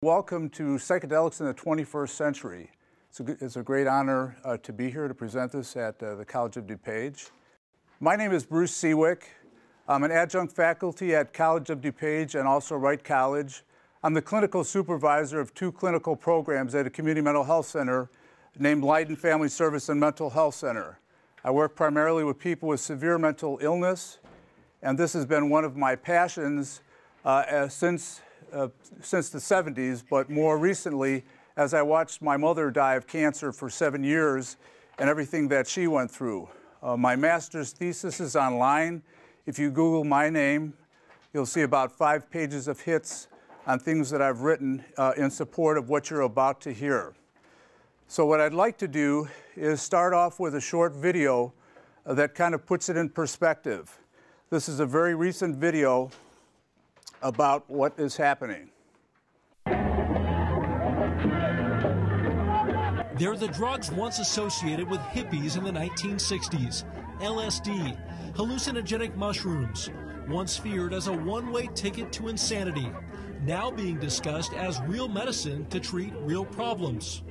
Welcome to Psychedelics in the 21st Century. It's a great honor to be here to present this at the College of DuPage. My name is Bruce Sewick. I'm an adjunct faculty at College of DuPage and also Wright College. I'm the clinical supervisor of 2 clinical programs at a community mental health center named Leyden Family Service and Mental Health Center. I work primarily with people with severe mental illness, and this has been one of my passions since the 70s, but more recently as I watched my mother die of cancer for 7 years and everything that she went through. My master's thesis is online. If you Google my name, you'll see about 5 pages of hits on things that I've written in support of what you're about to hear. So what I'd like to do is start off with a short video that kind of puts it in perspective. This is a very recent video about what is happening. They're the drugs once associated with hippies in the 1960s. LSD, hallucinogenic mushrooms, once feared as a one-way ticket to insanity, now being discussed as real medicine to treat real problems.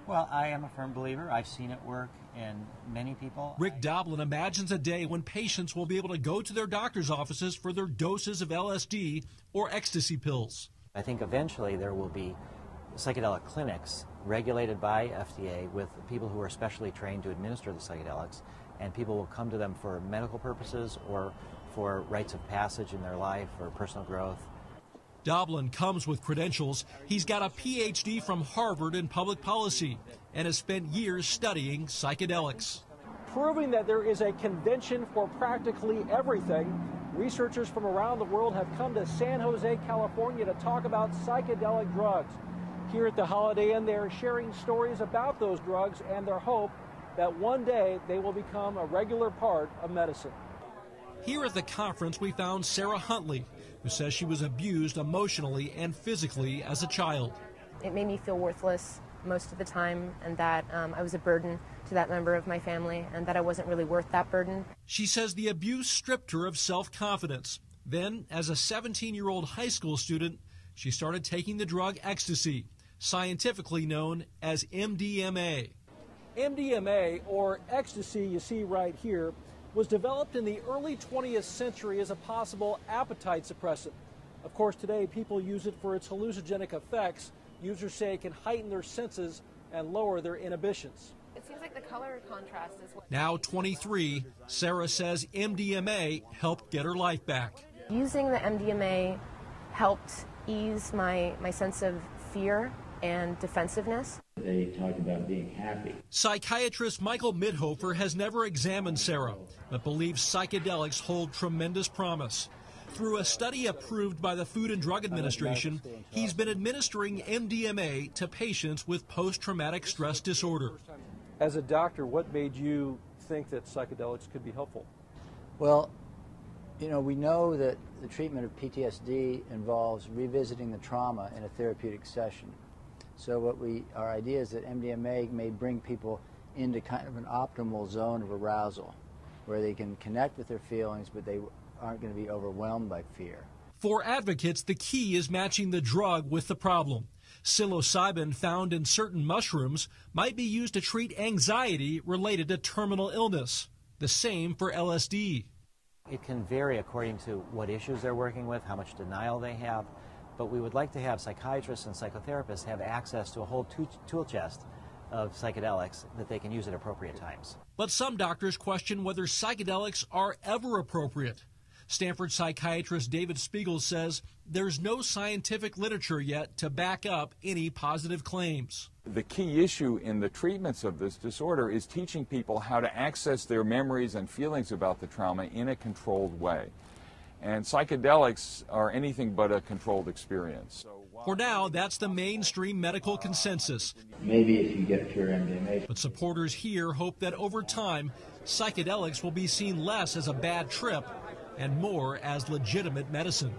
Well, I am a firm believer. I've seen it work in many people. Rick Doblin imagines a day when patients will be able to go to their doctor's offices for their doses of LSD or ecstasy pills. I think eventually there will be psychedelic clinics regulated by FDA with people who are specially trained to administer the psychedelics, and people will come to them for medical purposes or for rites of passage in their life or personal growth. Doblin comes with credentials. He's got a PhD from Harvard in public policy and has spent years studying psychedelics. Proving that there is a convention for practically everything, researchers from around the world have come to San Jose, California to talk about psychedelic drugs. Here at the Holiday Inn, they're sharing stories about those drugs and their hope that one day they will become a regular part of medicine. Here at the conference, we found Sarah Huntley, who says she was abused emotionally and physically as a child. It made me feel worthless most of the time, and that I was a burden to that member of my family, and that I wasn't really worth that burden. She says the abuse stripped her of self-confidence. Then, as a 17-year-old high school student, she started taking the drug ecstasy, scientifically known as MDMA. MDMA, or ecstasy you see right here, was developed in the early 20th century as a possible appetite suppressant. Of course, today people use it for its hallucinogenic effects. Users say it can heighten their senses and lower their inhibitions. It seems like the color contrast is what... Now 23, Sarah says MDMA helped get her life back. Using the MDMA helped ease my sense of fear and defensiveness. They talk about being happy. Psychiatrist Michael Mithofer has never examined Sarah, but believes psychedelics hold tremendous promise. Through a study approved by the Food and Drug Administration, he's been administering MDMA to patients with post-traumatic stress disorder. As a doctor, what made you think that psychedelics could be helpful? Well, you know, we know that the treatment of PTSD involves revisiting the trauma in a therapeutic session. So our idea is that MDMA may bring people into kind of an optimal zone of arousal where they can connect with their feelings, but they aren't going to be overwhelmed by fear. For advocates, the key is matching the drug with the problem. Psilocybin found in certain mushrooms might be used to treat anxiety related to terminal illness. The same for LSD. It can vary according to what issues they're working with, how much denial they have. But we would like to have psychiatrists and psychotherapists have access to a whole tool chest of psychedelics that they can use at appropriate times. But some doctors question whether psychedelics are ever appropriate. Stanford psychiatrist David Spiegel says there's no scientific literature yet to back up any positive claims. The key issue in the treatments of this disorder is teaching people how to access their memories and feelings about the trauma in a controlled way. And psychedelics are anything but a controlled experience. For now, that's the mainstream medical consensus. Maybe if you get pure MDMA. But supporters here hope that over time, psychedelics will be seen less as a bad trip and more as legitimate medicine.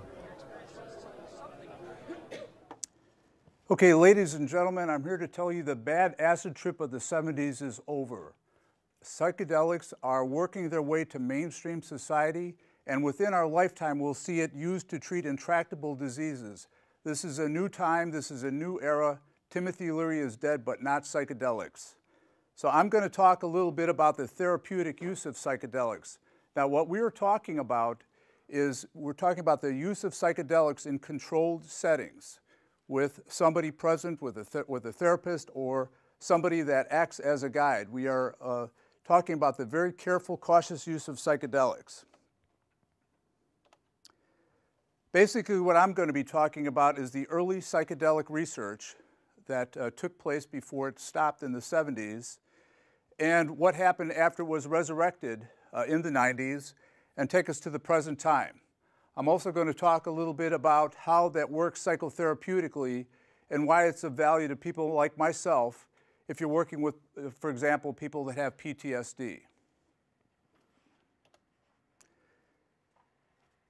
Okay, ladies and gentlemen, I'm here to tell you the bad acid trip of the 70s is over. Psychedelics are working their way to mainstream society, and within our lifetime, we'll see it used to treat intractable diseases. This is a new time, this is a new era. Timothy Leary is dead, but not psychedelics. So I'm going to talk a little bit about the therapeutic use of psychedelics. Now, what we're talking about is we're talking about the use of psychedelics in controlled settings with somebody present, with a therapist, or somebody that acts as a guide. We are talking about the very careful, cautious use of psychedelics. Basically, what I'm going to be talking about is the early psychedelic research that took place before it stopped in the 70s, and what happened after it was resurrected in the 90s, and take us to the present time. I'm also going to talk a little bit about how that works psychotherapeutically and why it's of value to people like myself if you're working with, for example, people that have PTSD.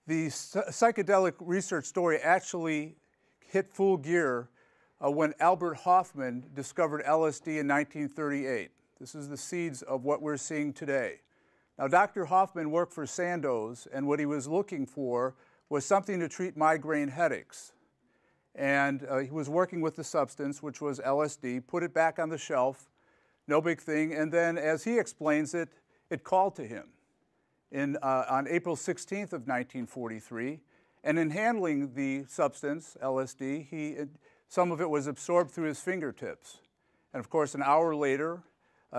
The psychedelic research story actually hit full gear when Albert Hofmann discovered LSD in 1938. This is the seeds of what we're seeing today. Now, Dr. Hofmann worked for Sandoz, and what he was looking for was something to treat migraine headaches. And he was working with the substance, which was LSD, put it back on the shelf, no big thing, and then, as he explains it, it called to him on April 16th of 1943. And in handling the substance, LSD, some of it was absorbed through his fingertips. And of course, an hour later,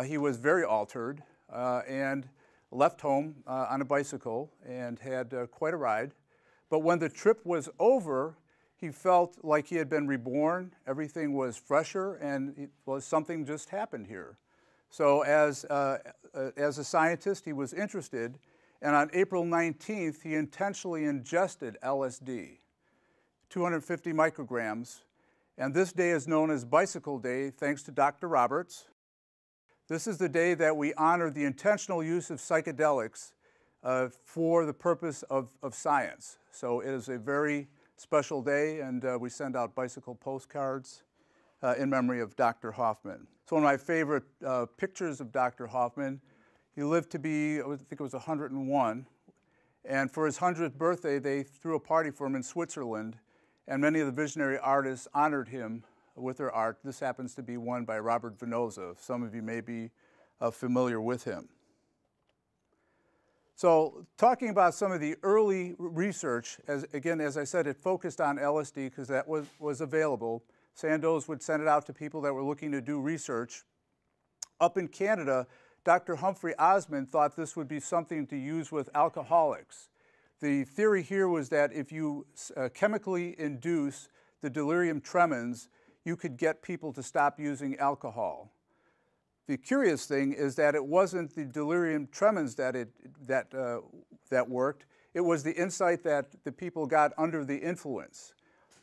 he was very altered and left home on a bicycle and had quite a ride. But when the trip was over, he felt like he had been reborn. Everything was fresher, and something just happened here. So as a scientist, he was interested, and on April 19th, he intentionally ingested LSD, 250 micrograms, and this day is known as Bicycle Day, thanks to Dr. Roberts. This is the day that we honor the intentional use of psychedelics for the purpose of science. So it is a very special day, and we send out bicycle postcards in memory of Dr. Hofmann. It's one of my favorite pictures of Dr. Hofmann. He lived to be, I think it was 101, and for his 100th birthday, they threw a party for him in Switzerland, and many of the visionary artists honored him with their art. This happens to be one by Robert Venosa. Some of you may be familiar with him. So talking about some of the early research, again, as I said, it focused on LSD because that was available. Sandoz would send it out to people that were looking to do research. Up in Canada, Dr. Humphrey Osmond thought this would be something to use with alcoholics. The theory here was that if you chemically induce the delirium tremens, you could get people to stop using alcohol. The curious thing is that it wasn't the delirium tremens that worked. It was the insight that the people got under the influence.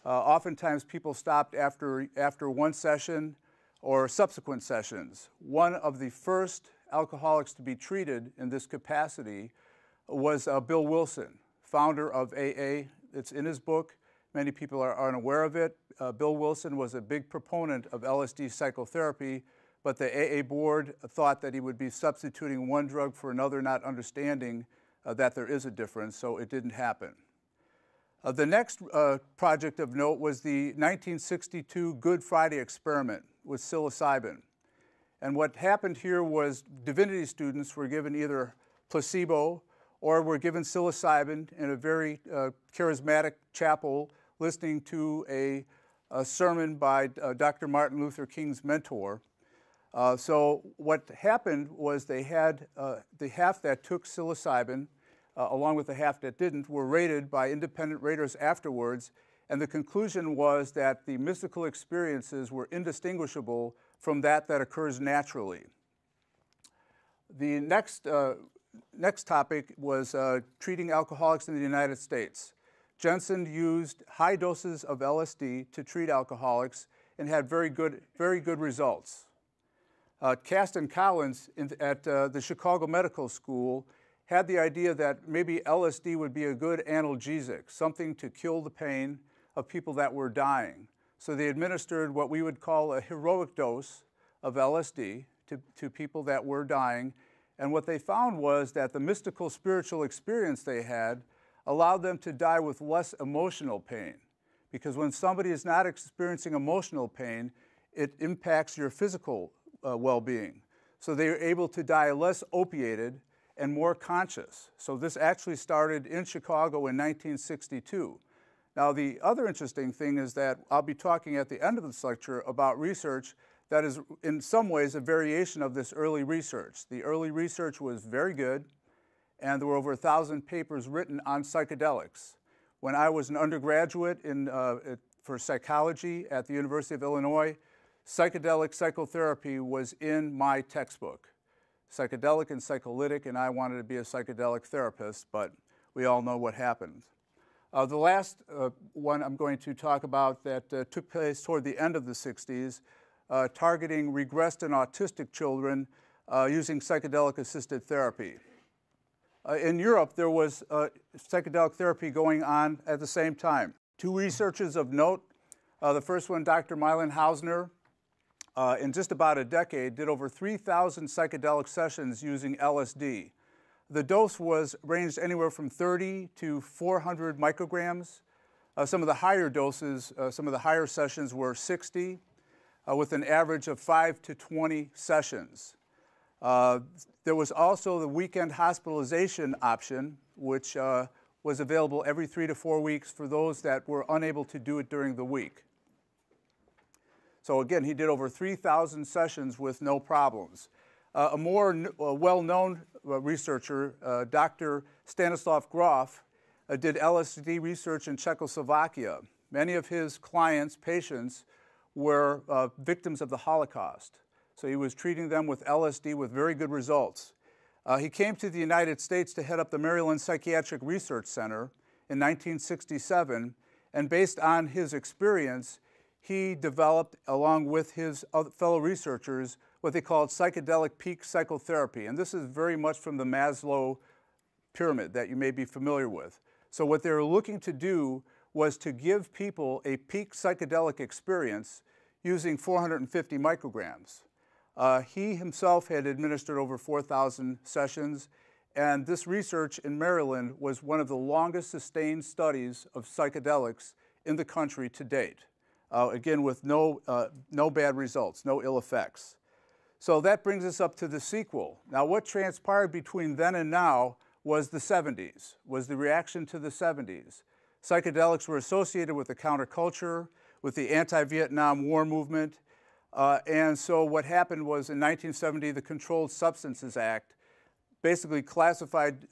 Oftentimes people stopped after one session or subsequent sessions. One of the first alcoholics to be treated in this capacity was Bill Wilson, founder of AA. It's in his book. Many people are unaware of it. Bill Wilson was a big proponent of LSD psychotherapy, but the AA board thought that he would be substituting one drug for another, not understanding that there is a difference, so it didn't happen. The next project of note was the 1962 Good Friday experiment with psilocybin. And what happened here was divinity students were given either placebo or were given psilocybin in a very charismatic chapel listening to a sermon by Dr. Martin Luther King's mentor. So what happened was they had the half that took psilocybin, along with the half that didn't, were rated by independent raters afterwards, and the conclusion was that the mystical experiences were indistinguishable from that occurs naturally. The next topic was treating alcoholics in the United States. Jensen used high doses of LSD to treat alcoholics and had very good results. Caston Collins at the Chicago Medical School had the idea that maybe LSD would be a good analgesic, something to kill the pain of people that were dying. So they administered what we would call a heroic dose of LSD to people that were dying. And what they found was that the mystical spiritual experience they had allowed them to die with less emotional pain, because when somebody is not experiencing emotional pain, it impacts your physical well-being. So they are able to die less opiated and more conscious. So this actually started in Chicago in 1962. Now, the other interesting thing is that I'll be talking at the end of this lecture about research that is in some ways a variation of this early research. The early research was very good, and there were over 1,000 papers written on psychedelics. When I was an undergraduate for psychology at the University of Illinois, psychedelic psychotherapy was in my textbook. Psychedelic and psycholytic, and I wanted to be a psychedelic therapist, but we all know what happened. The last one I'm going to talk about that took place toward the end of the 60s, targeting regressed and autistic children using psychedelic-assisted therapy. In Europe, there was psychedelic therapy going on at the same time. Two researchers of note, the first one, Dr. Mylan Hausner, in just about a decade, did over 3,000 psychedelic sessions using LSD. The dose ranged anywhere from 30 to 400 micrograms. Some of the higher doses, some of the higher sessions were 60, with an average of 5 to 20 sessions. There was also the weekend hospitalization option, which was available every 3 to 4 weeks for those that were unable to do it during the week. So again, he did over 3,000 sessions with no problems. A more well-known researcher, Dr. Stanislav Grof, did LSD research in Czechoslovakia. Many of his clients, patients, were victims of the Holocaust. So he was treating them with LSD with very good results. He came to the United States to head up the Maryland Psychiatric Research Center in 1967, and based on his experience, he developed, along with his fellow researchers, what they called psychedelic peak psychotherapy. And this is very much from the Maslow pyramid that you may be familiar with. So what they were looking to do was to give people a peak psychedelic experience using 450 micrograms. He himself had administered over 4,000 sessions, and this research in Maryland was one of the longest sustained studies of psychedelics in the country to date. Again, with no bad results, no ill effects. So that brings us up to the sequel. Now, what transpired between then and now was the 70s, was the reaction to the 70s. Psychedelics were associated with the counterculture, with the anti-Vietnam War movement, and so what happened was in 1970, the Controlled Substances Act basically classified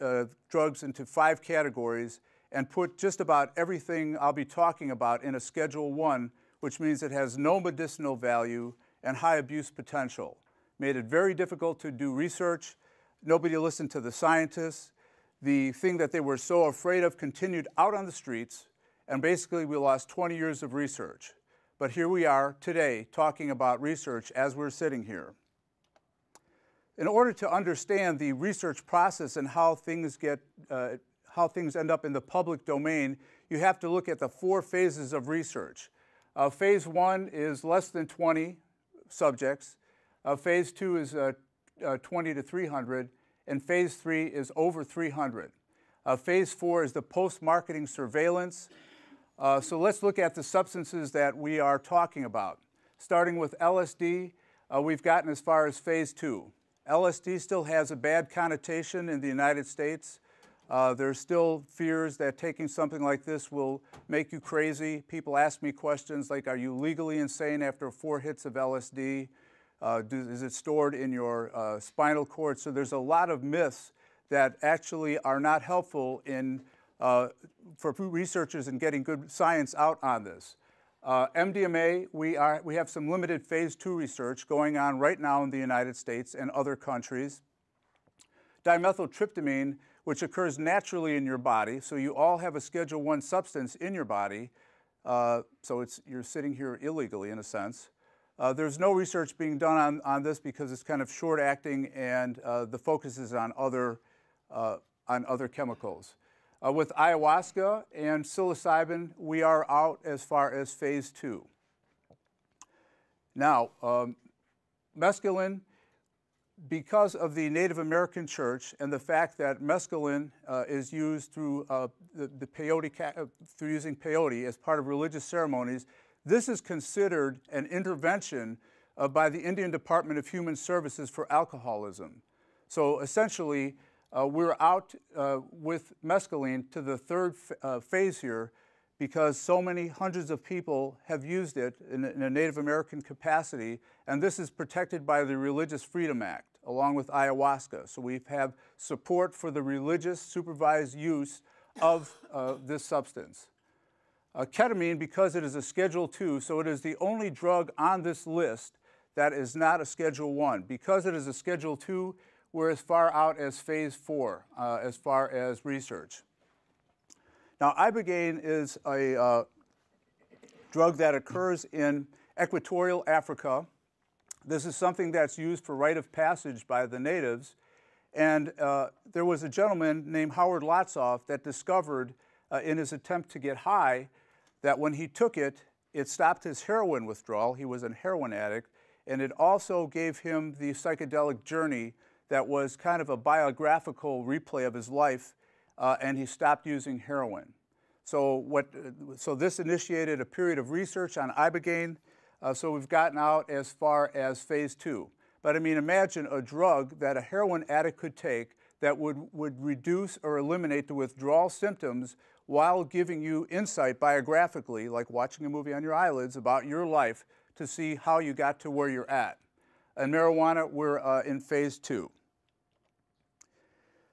drugs into 5 categories and put just about everything I'll be talking about in a Schedule I, which means it has no medicinal value and high abuse potential. Made it very difficult to do research. Nobody listened to the scientists. The thing that they were so afraid of continued out on the streets, and basically we lost 20 years of research. But here we are today talking about research as we're sitting here. In order to understand the research process and how things end up in the public domain, you have to look at the 4 phases of research. Phase 1 is less than 20 subjects. Phase 2 is 20 to 300, and Phase 3 is over 300. Phase 4 is the post-marketing surveillance. So let's look at the substances that we are talking about. Starting with LSD, we've gotten as far as Phase 2. LSD still has a bad connotation in the United States. There's still fears that taking something like this will make you crazy. People ask me questions like, are you legally insane after 4 hits of LSD? Is it stored in your spinal cord? So there's a lot of myths that actually are not helpful for researchers in getting good science out on this. MDMA, we have some limited Phase 2 research going on right now in the United States and other countries. Dimethyltryptamine, which occurs naturally in your body, so you all have a Schedule I substance in your body, so you're sitting here illegally in a sense. There's no research being done on this because it's kind of short-acting, and the focus is on other chemicals. With ayahuasca and psilocybin, we are out as far as Phase 2. Now, mescaline, because of the Native American church and the fact that mescaline is used through the peyote, through using peyote as part of religious ceremonies, this is considered an intervention by the Indian Department of Human Services for alcoholism. So essentially, we're out with mescaline to the third phase here because so many hundreds of people have used it in a Native American capacity, and this is protected by the Religious Freedom Act, along with ayahuasca. So we have support for the religious supervised use of this substance. Ketamine, because it is a Schedule II, so it is the only drug on this list that is not a Schedule I. Because it is a Schedule II, we're as far out as Phase 4 as far as research. Now, ibogaine is a drug that occurs in equatorial Africa. This is something that's used for rite of passage by the natives. And there was a gentleman named Howard Lotsoff that discovered in his attempt to get high that when he took it, it stopped his heroin withdrawal. He was a heroin addict. And it also gave him the psychedelic journey that was kind of a biographical replay of his life, and he stopped using heroin. So this initiated a period of research on ibogaine. So we've gotten out as far as Phase 2. But I mean, imagine a drug that a heroin addict could take that would reduce or eliminate the withdrawal symptoms while giving you insight biographically, like watching a movie on your eyelids about your life to see how you got to where you're at. And marijuana, we're in Phase 2.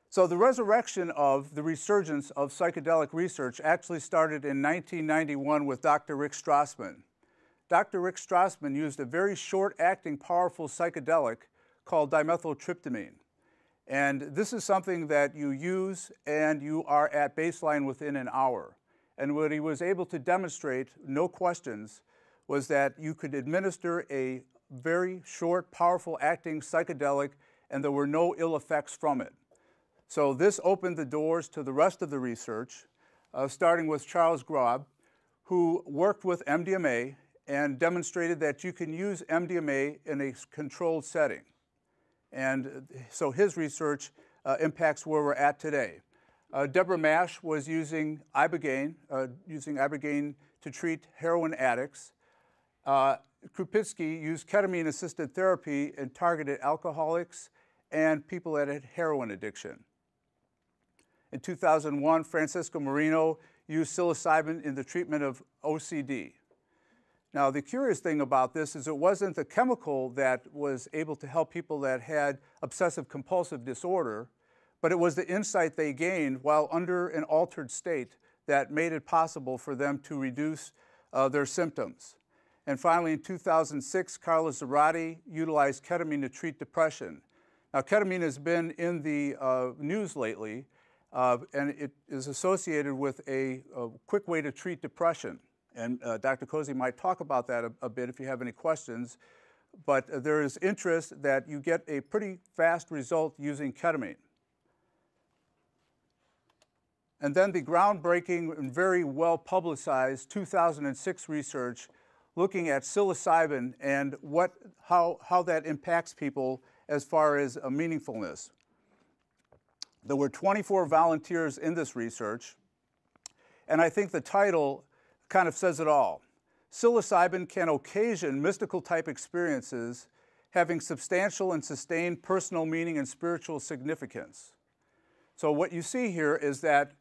So the resurrection of the resurgence of psychedelic research actually started in 1991 with Dr. Rick Strassman. Dr. Rick Strassman used a very short-acting, powerful psychedelic called dimethyltryptamine. And this is something that you use and you are at baseline within an hour. And what he was able to demonstrate, no questions, was that you could administer a very short, powerful acting psychedelic and there were no ill effects from it. So this opened the doors to the rest of the research, starting with Charles Grob, who worked with MDMA and demonstrated that you can use MDMA in a controlled setting. And so his research impacts where we're at today. Deborah Mash was using ibogaine to treat heroin addicts. Krupitsky used ketamine-assisted therapy in targeted alcoholics and people that had heroin addiction. In 2001, Francisco Marino used psilocybin in the treatment of OCD. Now, the curious thing about this is it wasn't the chemical that was able to help people that had obsessive-compulsive disorder, but it was the insight they gained while under an altered state that made it possible for them to reduce their symptoms. And finally, in 2006, Carlos Zarate utilized ketamine to treat depression. Now, ketamine has been in the news lately, and it is associated with a quick way to treat depression. And Dr. Cozy might talk about that a bit if you have any questions. But there is interest that you get a pretty fast result using ketamine. And then the groundbreaking and very well publicized 2006 research looking at psilocybin and how that impacts people as far as a meaningfulness. There were 24 volunteers in this research, and I think the title kind of says it all. Psilocybin can occasion mystical type experiences having substantial and sustained personal meaning and spiritual significance. So what you see here is that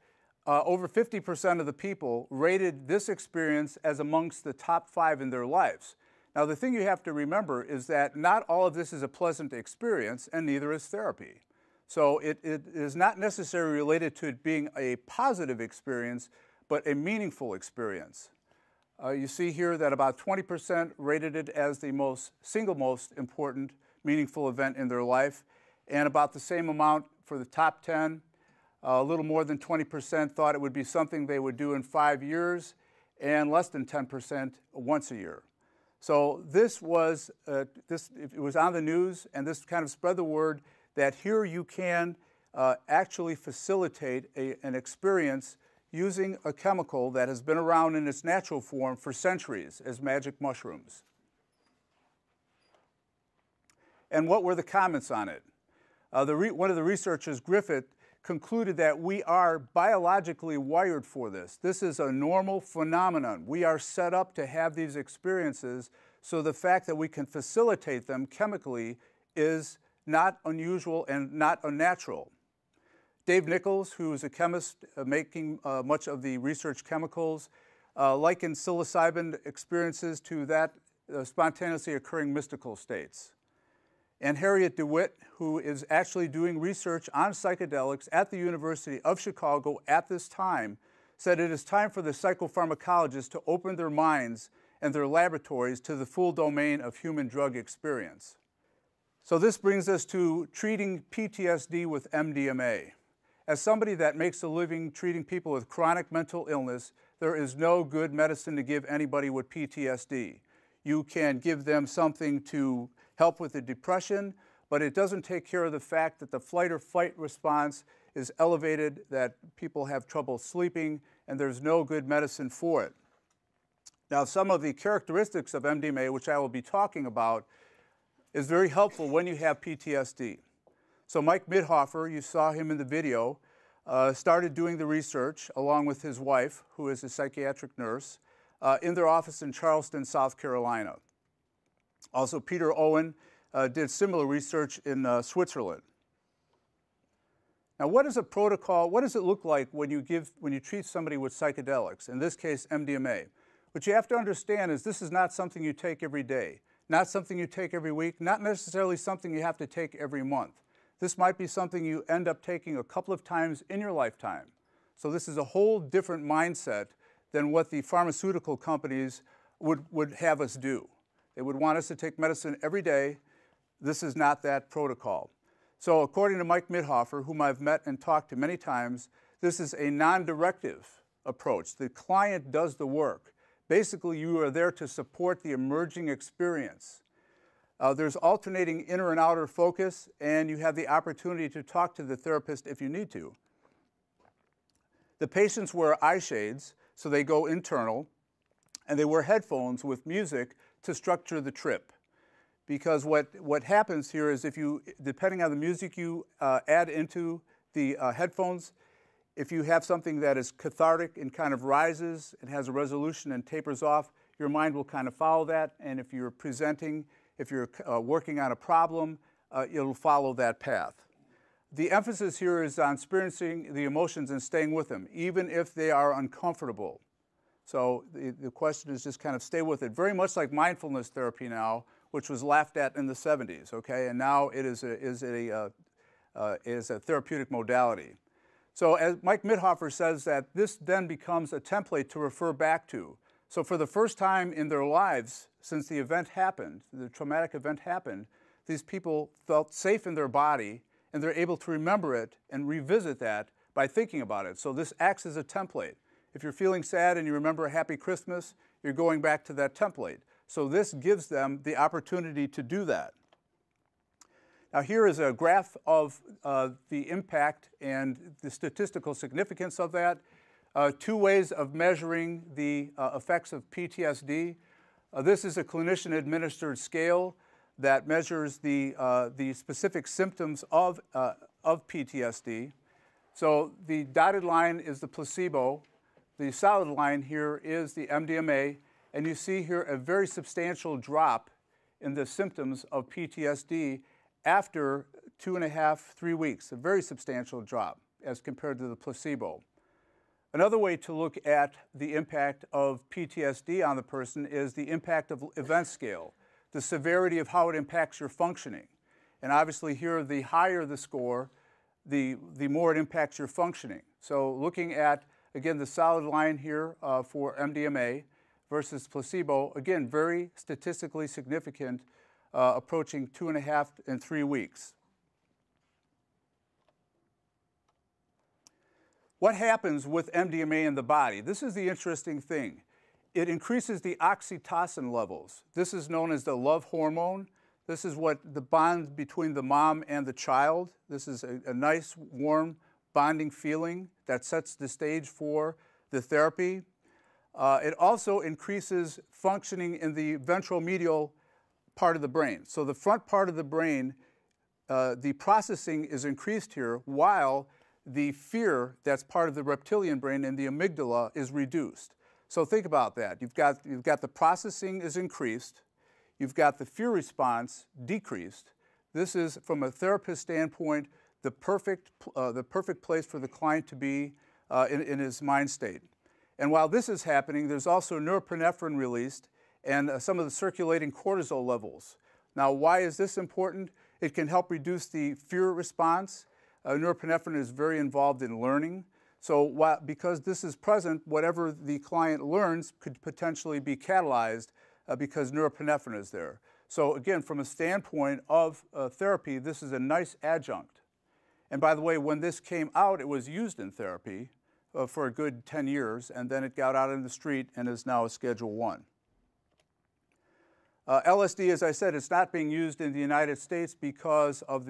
over 50% of the people rated this experience as amongst the top 5 in their lives. Now, the thing you have to remember is that not all of this is a pleasant experience, and neither is therapy. So it is not necessarily related to it being a positive experience, but a meaningful experience. You see here that about 20% rated it as the single most important meaningful event in their life, and about the same amount for the top 10. A little more than 20% thought it would be something they would do in 5 years, and less than 10% once a year. So this was, it was on the news, and this kind of spread the word that here you can actually facilitate an experience using a chemical that has been around in its natural form for centuries as magic mushrooms. And what were the comments on it? One of the researchers, Griffith, concluded that we are biologically wired for this. This is a normal phenomenon. We are set up to have these experiences, so the fact that we can facilitate them chemically is not unusual and not unnatural. Dave Nichols, who is a chemist making much of the research chemicals, likened psilocybin experiences to that spontaneously occurring mystical states. And Harriet DeWitt, who is actually doing research on psychedelics at the University of Chicago at this time, said it is time for the psychopharmacologists to open their minds and their laboratories to the full domain of human drug experience. So this brings us to treating PTSD with MDMA. As somebody that makes a living treating people with chronic mental illness, there is no good medicine to give anybody with PTSD. You can give them something to help with the depression, but it doesn't take care of the fact that the flight or fight response is elevated, that people have trouble sleeping, and there's no good medicine for it. Now, some of the characteristics of MDMA, which I will be talking about, is very helpful when you have PTSD. So Mike Midhofer, you saw him in the video, started doing the research along with his wife, who is a psychiatric nurse, in their office in Charleston, South Carolina. Also, Peter Owen did similar research in Switzerland. Now, what is a protocol? What does it look like when you treat somebody with psychedelics, in this case, MDMA? What you have to understand is this is not something you take every day, not something you take every week, not necessarily something you have to take every month. This might be something you end up taking a couple of times in your lifetime. So this is a whole different mindset than what the pharmaceutical companies would have us do. They would want us to take medicine every day. This is not that protocol. So according to Mike Midhofer, whom I've met and talked to many times, this is a non-directive approach. The client does the work. Basically, you are there to support the emerging experience. There's alternating inner and outer focus, and you have the opportunity to talk to the therapist if you need to. The patients wear eye shades, so they go internal, and they wear headphones with music to structure the trip. Because what happens here is if you, depending on the music you add into the headphones, if you have something that is cathartic and kind of rises and has a resolution and tapers off, your mind will kind of follow that. And if you're presenting, if you're working on a problem, it'll follow that path. The emphasis here is on experiencing the emotions and staying with them, even if they are uncomfortable. So the question is just kind of stay with it. Very much like mindfulness therapy now, which was laughed at in the 70s, okay? And now it is a therapeutic modality. So as Mike Midhofer says that this then becomes a template to refer back to. So for the first time in their lives since the event happened, the traumatic event happened, these people felt safe in their body and they're able to remember it and revisit that by thinking about it. So this acts as a template. If you're feeling sad and you remember a happy Christmas, you're going back to that template. So this gives them the opportunity to do that. Now here is a graph of the impact and the statistical significance of that. Two ways of measuring the effects of PTSD. This is a clinician-administered scale that measures the specific symptoms of PTSD. So the dotted line is the placebo. The solid line here is the MDMA. And you see here a very substantial drop in the symptoms of PTSD after 2.5, 3 weeks, a very substantial drop as compared to the placebo. Another way to look at the impact of PTSD on the person is the impact of event scale, the severity of how it impacts your functioning. And obviously here, the higher the score, the more it impacts your functioning. So looking at, again, the solid line here for MDMA versus placebo, again, very statistically significant, approaching 2.5 and 3 weeks. What happens with MDMA in the body? This is the interesting thing. It increases the oxytocin levels. This is known as the love hormone. This is what the bond between the mom and the child. This is a nice, warm, bonding feeling that sets the stage for the therapy. It also increases functioning in the ventromedial part of the brain. So the front part of the brain, the processing is increased here, while the fear that's part of the reptilian brain and the amygdala is reduced. So think about that. You've got the processing is increased, you've got the fear response decreased. This is, from a therapist standpoint, the perfect place for the client to be in his mind state. And while this is happening, there's also norepinephrine released and some of the circulating cortisol levels. Now, why is this important? It can help reduce the fear response. Norepinephrine is very involved in learning. So because this is present, whatever the client learns could potentially be catalyzed because norepinephrine is there. So again, from a standpoint of therapy, this is a nice adjunct. And by the way, when this came out, it was used in therapy for a good 10 years, and then it got out in the street and is now a Schedule I. LSD, as I said, it's not being used in the United States because of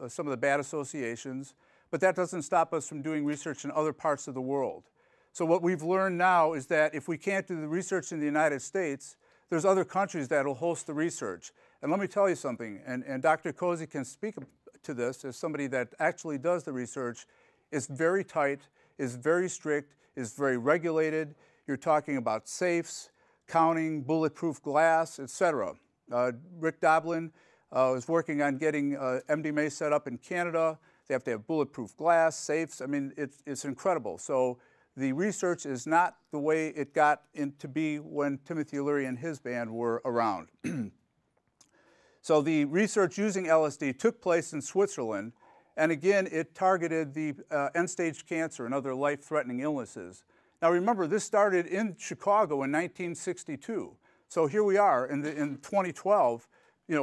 some of the bad associations, but that doesn't stop us from doing research in other parts of the world. So what we've learned now is that if we can't do the research in the United States, there's other countries that will host the research. And let me tell you something, and Dr. Cozy can speak to this as somebody that actually does the research. It's very tight, is very strict, is very regulated. You're talking about safes, counting, bulletproof glass, etc. Rick Doblin is working on getting MDMA set up in Canada. They have to have bulletproof glass, safes. I mean, it's incredible. So the research is not the way it got to be when Timothy Leary and his band were around. So the research using LSD took place in Switzerland, and again, it targeted the end-stage cancer and other life-threatening illnesses. Now remember, this started in Chicago in 1962. So here we are in 2012,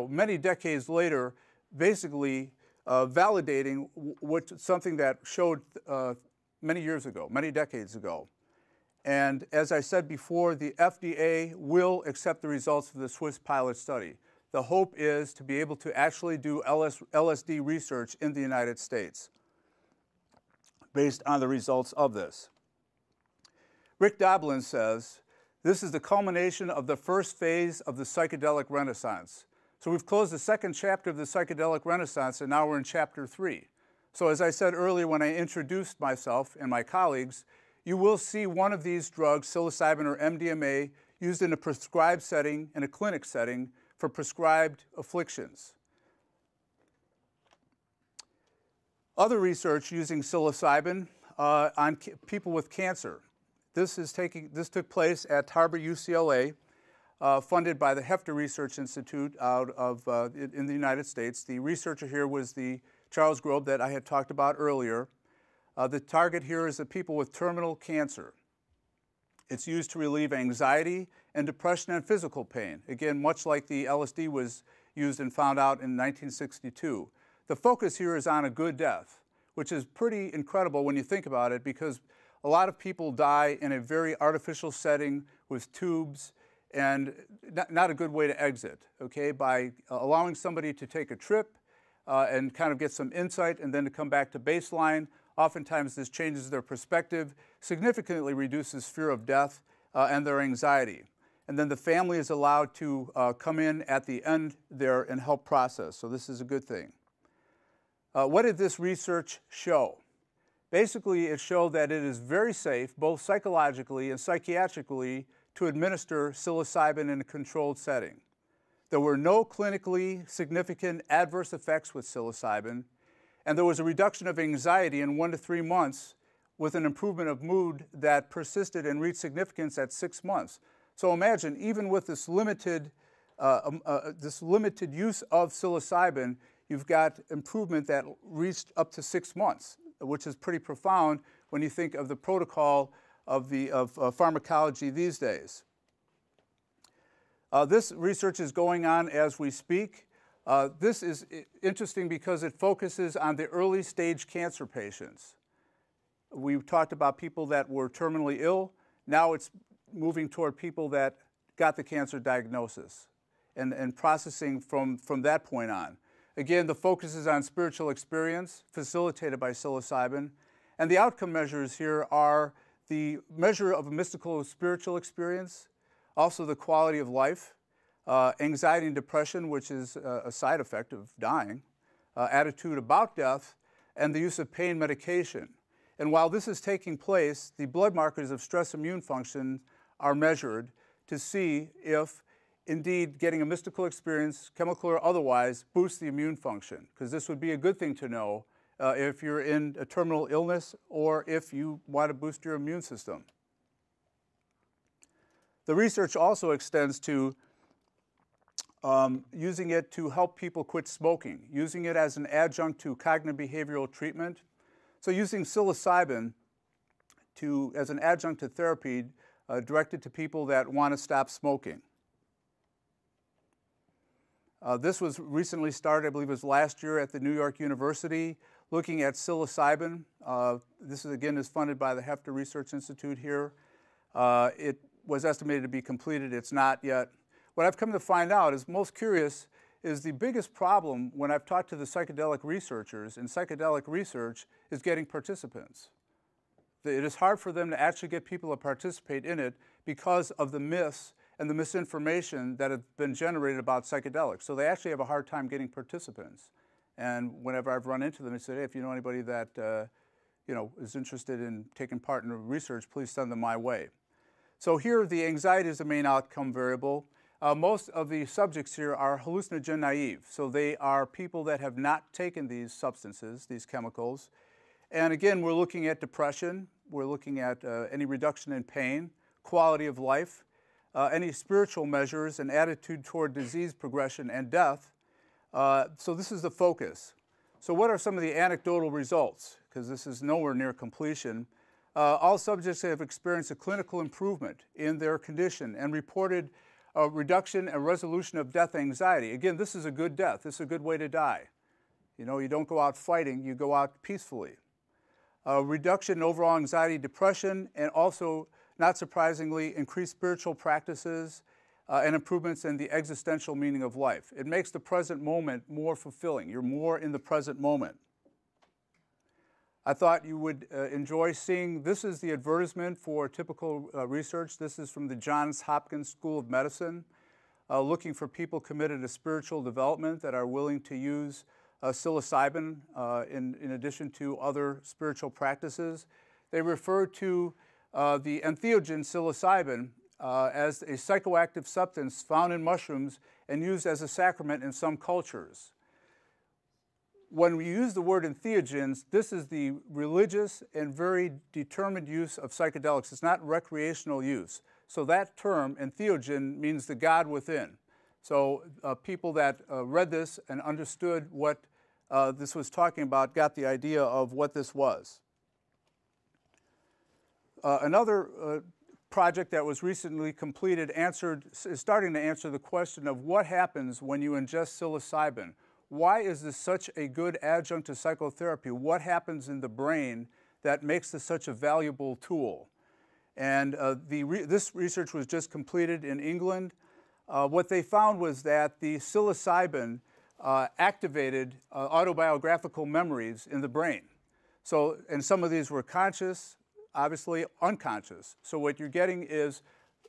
many decades later, basically validating something that showed many years ago, many decades ago. And as I said before, the FDA will accept the results of the Swiss pilot study. The hope is to be able to actually do LSD research in the United States based on the results of this. Rick Doblin says, this is the culmination of the first phase of the psychedelic renaissance. So we've closed the second chapter of the psychedelic renaissance, and now we're in chapter 3. So as I said earlier when I introduced myself and my colleagues, you will see one of these drugs, psilocybin or MDMA, used in a prescribed setting, in a clinic setting, for prescribed afflictions. Other research using psilocybin on people with cancer. This took place at Harbor UCLA, funded by the Hefter Research Institute in the United States. The researcher here was the Charles Grove that I had talked about earlier. The target here is the people with terminal cancer. It's used to relieve anxiety and depression and physical pain. Again, much like the LSD was used and found out in 1962. The focus here is on a good death, which is pretty incredible when you think about it, because a lot of people die in a very artificial setting with tubes, and not a good way to exit, okay? By allowing somebody to take a trip and kind of get some insight and then to come back to baseline, oftentimes this changes their perspective, significantly reduces fear of death and their anxiety. And then the family is allowed to come in at the end there and help process, so this is a good thing. What did this research show? Basically, it showed that it is very safe, both psychologically and psychiatrically, to administer psilocybin in a controlled setting. There were no clinically significant adverse effects with psilocybin, and there was a reduction of anxiety in 1 to 3 months with an improvement of mood that persisted and reached significance at 6 months. So imagine, even with this limited use of psilocybin, you've got improvement that reached up to 6 months, which is pretty profound when you think of the protocol of pharmacology these days. This research is going on as we speak. This is interesting because it focuses on the early stage cancer patients. We've talked about people that were terminally ill. Now it's moving toward people that got the cancer diagnosis and processing from that point on. Again, the focus is on spiritual experience facilitated by psilocybin. And the outcome measures here are the measure of a mystical spiritual experience, also the quality of life, anxiety and depression, which is a side effect of dying, attitude about death, and the use of pain medication. And while this is taking place, the blood markers of stress immune function are measured to see if indeed getting a mystical experience, chemical or otherwise, boosts the immune function, because this would be a good thing to know if you're in a terminal illness or if you want to boost your immune system. The research also extends to using it to help people quit smoking, using it as an adjunct to cognitive behavioral treatment. So using psilocybin as an adjunct to therapy directed to people that want to stop smoking. This was recently started, I believe it was last year at the New York University, looking at psilocybin. This is funded by the Hefter Research Institute here. It was estimated to be completed. It's not yet. What I've come to find out is most curious is the biggest problem when I've talked to the psychedelic researchers in psychedelic research is getting participants. It is hard for them to actually get people to participate in it because of the myths and the misinformation that have been generated about psychedelics. So they actually have a hard time getting participants. And whenever I've run into them, I say, hey, if you know anybody that is interested in taking part in the research, please send them my way. So here, the anxiety is the main outcome variable. Most of the subjects here are hallucinogen naive. So they are people that have not taken these substances, these chemicals. And again, we're looking at depression. We're looking at any reduction in pain, quality of life, any spiritual measures, and attitude toward disease progression and death. So this is the focus. So what are some of the anecdotal results? Because this is nowhere near completion. All subjects have experienced a clinical improvement in their condition and reported a reduction and resolution of death anxiety. Again, this is a good death. This is a good way to die. You know, you don't go out fighting, you go out peacefully. Reduction in overall anxiety, depression, and also, not surprisingly, increased spiritual practices and improvements in the existential meaning of life. It makes the present moment more fulfilling. You're more in the present moment. I thought you would enjoy seeing, this is the advertisement for typical research. This is from the Johns Hopkins School of Medicine, looking for people committed to spiritual development that are willing to use psilocybin in addition to other spiritual practices. They refer to the entheogen psilocybin as a psychoactive substance found in mushrooms and used as a sacrament in some cultures. When we use the word entheogens, this is the religious and very determined use of psychedelics. It's not recreational use. So that term, entheogen, means the God within. So people that read this and understood what this was talking about got the idea of what this was. Another project that was recently completed is starting to answer the question of what happens when you ingest psilocybin. Why is this such a good adjunct to psychotherapy? What happens in the brain that makes this such a valuable tool? And this research was just completed in England. What they found was that the psilocybin activated autobiographical memories in the brain. So, and some of these were conscious, obviously unconscious. So what you're getting is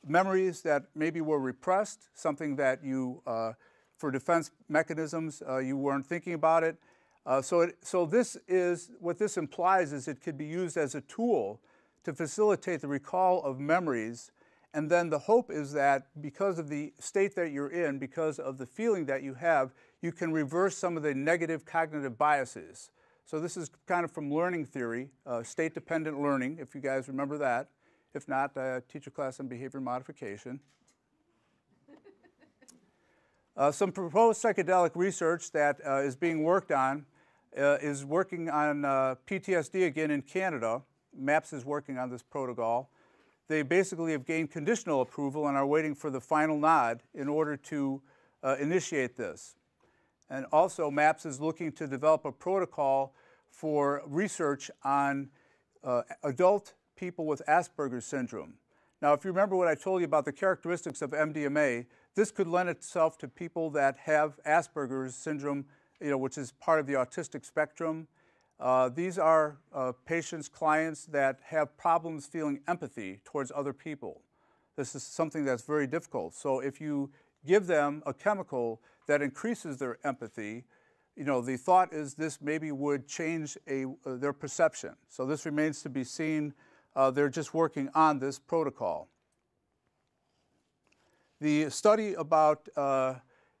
memories that maybe were repressed, something that you, for defense mechanisms, you weren't thinking about it. So this is, what this implies is it could be used as a tool to facilitate the recall of memories. And then the hope is that because of the state that you're in, because of the feeling that you have, you can reverse some of the negative cognitive biases. So this is kind of from learning theory, state-dependent learning, if you guys remember that. If not, teach a class on behavior modification. Some proposed psychedelic research that is being worked on is working on PTSD again in Canada. MAPS is working on this protocol. They basically have gained conditional approval and are waiting for the final nod in order to initiate this. And also, MAPS is looking to develop a protocol for research on adult people with Asperger's syndrome. Now, if you remember what I told you about the characteristics of MDMA, this could lend itself to people that have Asperger's syndrome, which is part of the autistic spectrum. These are patients, clients that have problems feeling empathy towards other people. This is something that's very difficult. So if you give them a chemical that increases their empathy, the thought is this maybe would change their perception. So this remains to be seen. They're just working on this protocol. The study about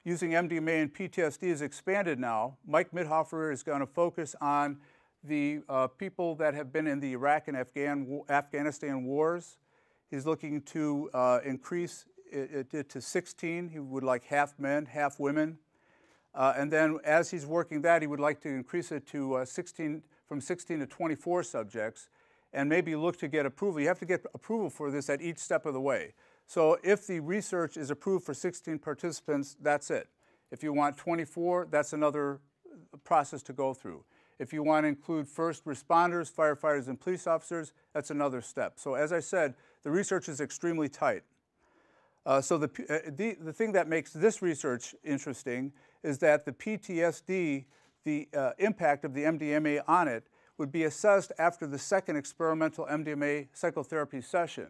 using MDMA and PTSD is expanded now. Mike Mithoefer is going to focus on the people that have been in the Iraq and Afghanistan wars. He's looking to increase it to 16. He would like half men, half women. And then as he's working that, he would like to increase it to from 16 to 24 subjects, and maybe look to get approval. You have to get approval for this at each step of the way. So if the research is approved for 16 participants, that's it. If you want 24, that's another process to go through. If you want to include first responders, firefighters, and police officers, that's another step. So as I said, the research is extremely tight. So the thing that makes this research interesting is that the PTSD, the impact of the MDMA on it, would be assessed after the second experimental MDMA psychotherapy session.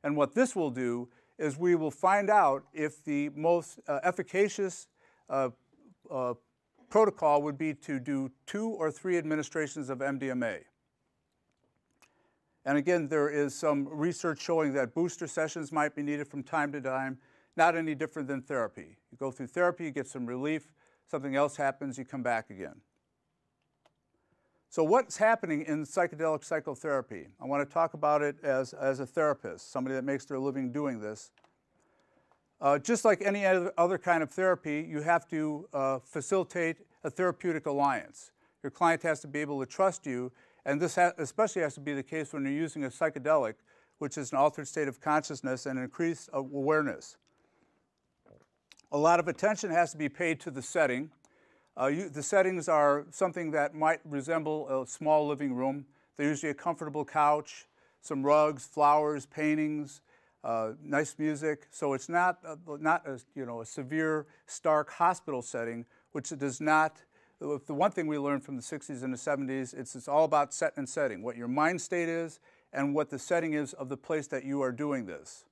And what this will do is we will find out if the most efficacious protocol would be to do 2 or 3 administrations of MDMA. And again, there is some research showing that booster sessions might be needed from time to time, not any different than therapy. You go through therapy, you get some relief, something else happens, you come back again. So what's happening in psychedelic psychotherapy? I want to talk about it as a therapist, somebody that makes their living doing this. Just like any other kind of therapy, you have to facilitate a therapeutic alliance. Your client has to be able to trust you, and this especially has to be the case when you're using a psychedelic, which is an altered state of consciousness and increased awareness. A lot of attention has to be paid to the setting. The settings are something that might resemble a small living room. They're usually a comfortable couch, some rugs, flowers, paintings, nice music. So it's not a severe, stark hospital setting, which it does not. The one thing we learned from the 60s and the 70s, it's all about set and setting, what your mind state is and what the setting is of the place that you are doing this.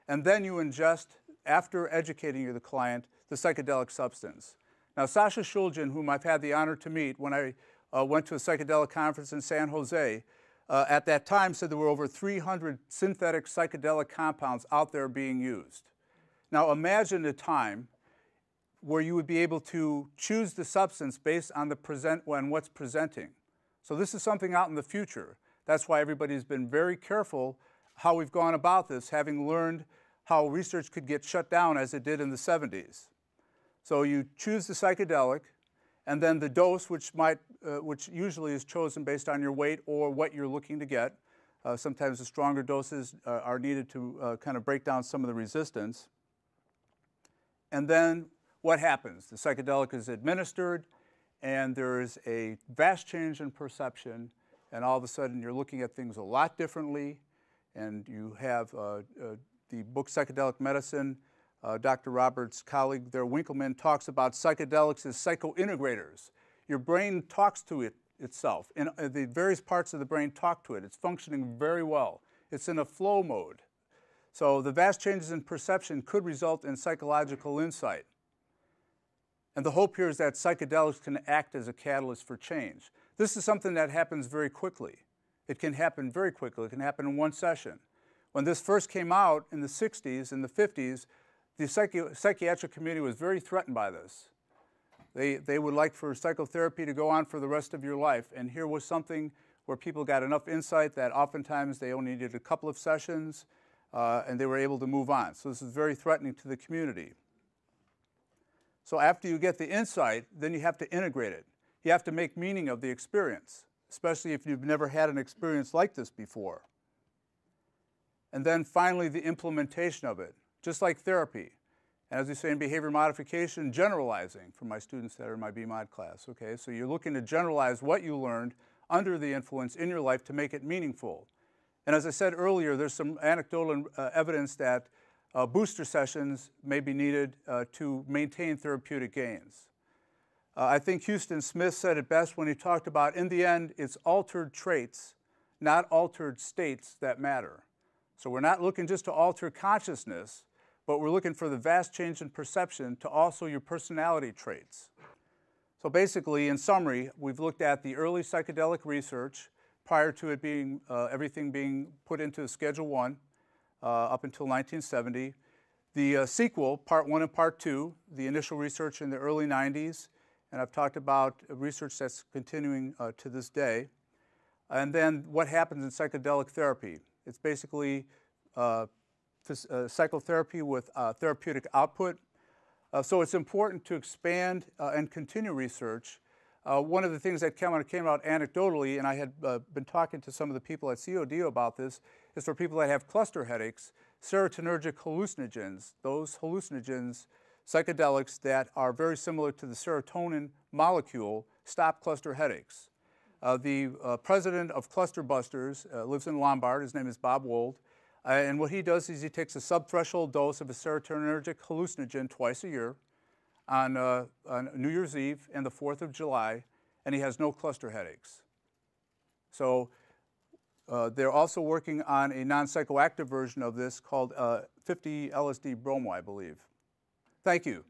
And then you ingest, after educating the client, the psychedelic substance. Now, Sasha Shulgin, whom I've had the honor to meet when I went to a psychedelic conference in San Jose, at that time said there were over 300 synthetic psychedelic compounds out there being used. Now, imagine a time where you would be able to choose the substance based on what's presenting. So this is something out in the future. That's why everybody's been very careful how we've gone about this, having learned how research could get shut down as it did in the 70s. So you choose the psychedelic, and then the dose, which usually is chosen based on your weight or what you're looking to get. Sometimes the stronger doses are needed to kind of break down some of the resistance. And then what happens? The psychedelic is administered, and there is a vast change in perception, and all of a sudden you're looking at things a lot differently, and you have the book Psychedelic Medicine. Dr. Roberts' colleague there, Winkleman, talks about psychedelics as psychointegrators. Your brain talks to itself. And the various parts of the brain talk to it. It's functioning very well. It's in a flow mode. So the vast changes in perception could result in psychological insight. And the hope here is that psychedelics can act as a catalyst for change. This is something that happens very quickly. It can happen very quickly. It can happen in one session. When this first came out in the 60s and the 50s, the psychiatric community was very threatened by this. They would like for psychotherapy to go on for the rest of your life, and here was something where people got enough insight that oftentimes they only needed a couple of sessions, and they were able to move on. So this is very threatening to the community. So after you get the insight, then you have to integrate it. You have to make meaning of the experience, especially if you've never had an experience like this before. And then finally, the implementation of it. Just like therapy, and as we say in behavior modification, generalizing for my students that are in my BMod class, okay? So you're looking to generalize what you learned under the influence in your life to make it meaningful. And as I said earlier, there's some anecdotal evidence that booster sessions may be needed to maintain therapeutic gains. I think Houston Smith said it best when he talked about, in the end, it's altered traits, not altered states that matter. So we're not looking just to alter consciousness, but we're looking for the vast change in perception to also your personality traits. So basically, in summary, we've looked at the early psychedelic research prior to it being, everything being put into Schedule 1 up until 1970. The sequel, Part 1 and Part 2, the initial research in the early 90s, and I've talked about research that's continuing to this day. And then what happens in psychedelic therapy. It's basically psychotherapy with therapeutic output. So it's important to expand and continue research. One of the things that came out anecdotally, and I had been talking to some of the people at CODO about this, is for people that have cluster headaches, serotonergic hallucinogens, those hallucinogens, psychedelics that are very similar to the serotonin molecule, stop cluster headaches. The president of Cluster Busters lives in Lombard. His name is Bob Wold. And what he does is he takes a subthreshold dose of a serotonergic hallucinogen twice a year on New Year's Eve and the 4th of July, and he has no cluster headaches. So they're also working on a non-psychoactive version of this called 50 LSD bromo, I believe. Thank you.